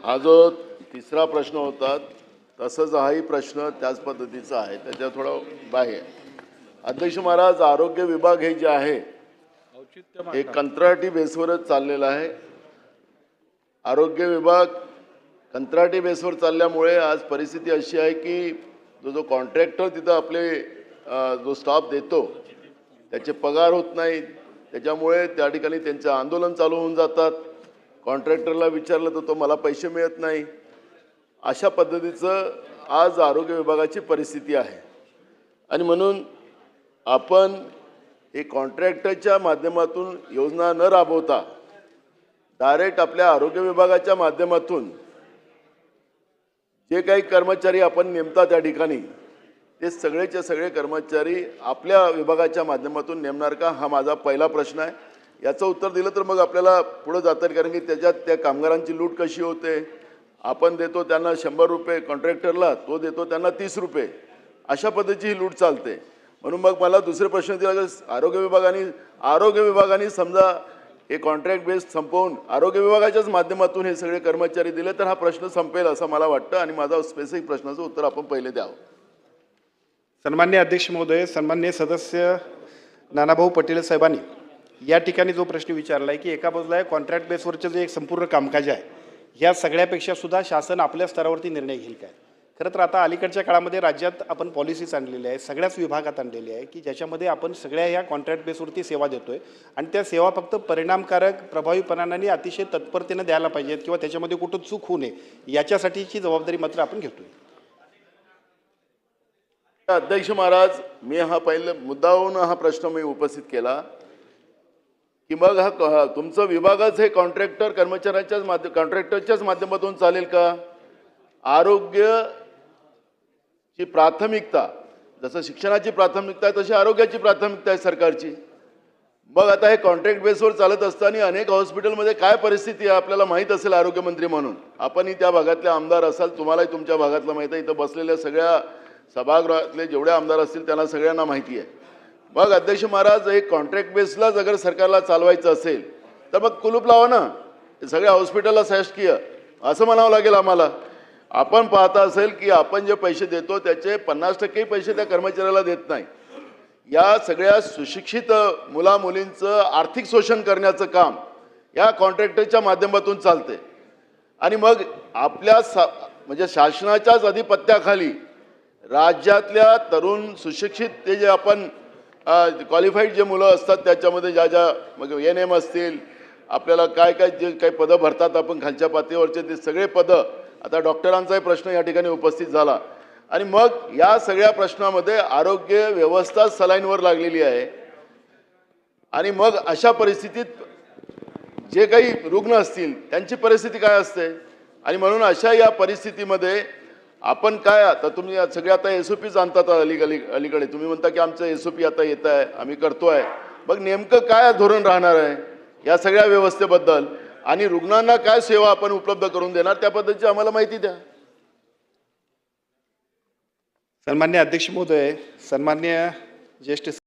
हा जो तिसरा प्रश्न होता तसंच हाही प्रश्न त्याच पद्धतीचा आहे, त्याच्या थोडा बाह्य. अध्यक्ष महाराज, आरोग्य विभाग हे जे आहे हे कंत्राटी बेसवरच चाललेलं आहे. आरोग्य विभाग कंत्राटी बेसवर चालल्यामुळे आज परिस्थिती अशी आहे की जो कॉन्ट्रॅक्टर तिथं आपले जो स्टाफ देतो त्याचे पगार होत नाही, त्याच्यामुळे त्या ठिकाणी त्यांचं आंदोलन चालू होऊन जातात. कॉन्ट्रॅक्टरला विचारलं तर तो मला पैसे मिळत नाही. अशा पद्धतीचं आज आरोग्य विभागाची परिस्थिती आहे. आणि म्हणून आपण हे कॉन्ट्रॅक्टरच्या माध्यमातून योजना न राबवता डायरेक्ट आपल्या आरोग्य विभागाच्या माध्यमातून जे काही कर्मचारी आपण नेमता त्या ठिकाणी ते सगळेचे सगळे कर्मचारी आपल्या विभागाच्या माध्यमातून नेमणार का, हा माझा पहिला प्रश्न आहे. याचं उत्तर दिलं तर मग आपल्याला पुढे जाता येईल, कारण की त्याच्यात त्या कामगारांची लूट कशी होते. आपण देतो त्यांना 100 रुपये कॉन्ट्रॅक्टरला, तो देतो त्यांना 30 रुपये, अशा पद्धतीची ही लूट चालते. म्हणून मग मला दुसरे प्रश्न दिला की आरोग्य विभागाने समजा हे कॉन्ट्रॅक्ट बेस संपवून आरोग्य विभागाच्याच माध्यमातून हे सगळे कर्मचारी दिले तर हा प्रश्न संपेल असं मला वाटतं. आणि माझा स्पेसिफिक प्रश्नाचं उत्तर आपण पहिले द्यावं. सन्मान्य अध्यक्ष महोदय, सन्मान्य सदस्य नानाभाऊ पटेल साहेबांनी या ठिकाणी जो प्रश्न विचारला आहे की एका बाजूला आहे कॉन्ट्रॅक्ट बेसवरचं जे एक संपूर्ण कामकाज आहे, या सगळ्यापेक्षा सुद्धा शासन आपल्या स्तरावरती निर्णय घेईल काय. खरं तर आता अलीकडच्या काळामध्ये राज्यात आपण पॉलिसीज आणलेल्या आहे, सगळ्याच विभागात आणलेली आहे की ज्याच्यामध्ये आपण सगळ्या ह्या कॉन्ट्रॅक्ट बेसवरती सेवा देतोय आणि त्या सेवा फक्त परिणामकारक प्रभावीपणाने अतिशय तत्परतेने द्यायला पाहिजेत किंवा त्याच्यामध्ये कुठं चूक होऊ नये याच्यासाठीची जबाबदारी मात्र आपण घेतोय. अध्यक्ष महाराज, मी हा पहिला मुद्दाहून हा प्रश्न मी उपस्थित केला की मग हा तुमचं विभागच हे कॉन्ट्रॅक्टरच्याच माध्यमातून चालेल का. आरोग्याची प्राथमिकता जसं शिक्षणाची प्राथमिकता आहे तशी आरोग्याची प्राथमिकता आहे सरकारची. मग आता हे कॉन्ट्रॅक्ट बेसवर चालत असताना अनेक हॉस्पिटलमध्ये काय परिस्थिती आहे आपल्याला माहीत असेल आरोग्यमंत्री म्हणून. आपणही त्या भागातले आमदार असाल, तुम्हालाही तुमच्या भागातलं माहीत आहे, इथं बसलेल्या सगळ्या सभागृहातले जेवढे आमदार असतील त्यांना सगळ्यांना माहिती आहे. मग अध्यक्ष महाराज, एक कॉन्ट्रॅक्ट बेसला अगर सरकारला चालवायचं असेल तर मग कुलूप लावा ना सगळ्या हॉस्पिटलला शासकीय, असं म्हणावं लागेल आम्हाला. आपण पाहता असेल की आपण जे पैसे देतो त्याचे 50% पैसे त्या कर्मचाऱ्याला देत नाही. या सगळ्या सुशिक्षित मुला मुलींचं आर्थिक शोषण करण्याचं काम या कॉन्ट्रॅक्टरच्या माध्यमातून चालते. आणि मग आपल्या म्हणजे शासनाच्याच अधिपत्याखाली राज्यातल्या तरुण सुशिक्षित ते जे आपण क्वालिफाईड जे मुलं असतात त्याच्यामध्ये ज्या मग NM असतील, आपल्याला काय जे काही पदं भरतात आपण खालच्या पातळीवरचे ते सगळे पदं, आता डॉक्टरांचाही प्रश्न या ठिकाणी उपस्थित झाला. आणि मग या सगळ्या प्रश्नामध्ये आरोग्य व्यवस्था सलाईनवर लागलेली आहे. आणि मग अशा परिस्थितीत जे काही रुग्ण असतील त्यांची परिस्थिती काय असते. आणि म्हणून अशा या परिस्थितीमध्ये आपण काय, आता तुम्ही सगळे आता SOPs आणतात अलीकडे तुम्ही म्हणता की आमचं SOP आता येत आहे, आम्ही करतोय. मग नेमकं काय धोरण राहणार आहे या सगळ्या व्यवस्थेबद्दल आणि रुग्णांना काय सेवा आपण उपलब्ध करून देणार त्या पद्धतीची आम्हाला माहिती द्या. सन्मान्य अध्यक्ष महोदय, सन्मान्य ज्येष्ठ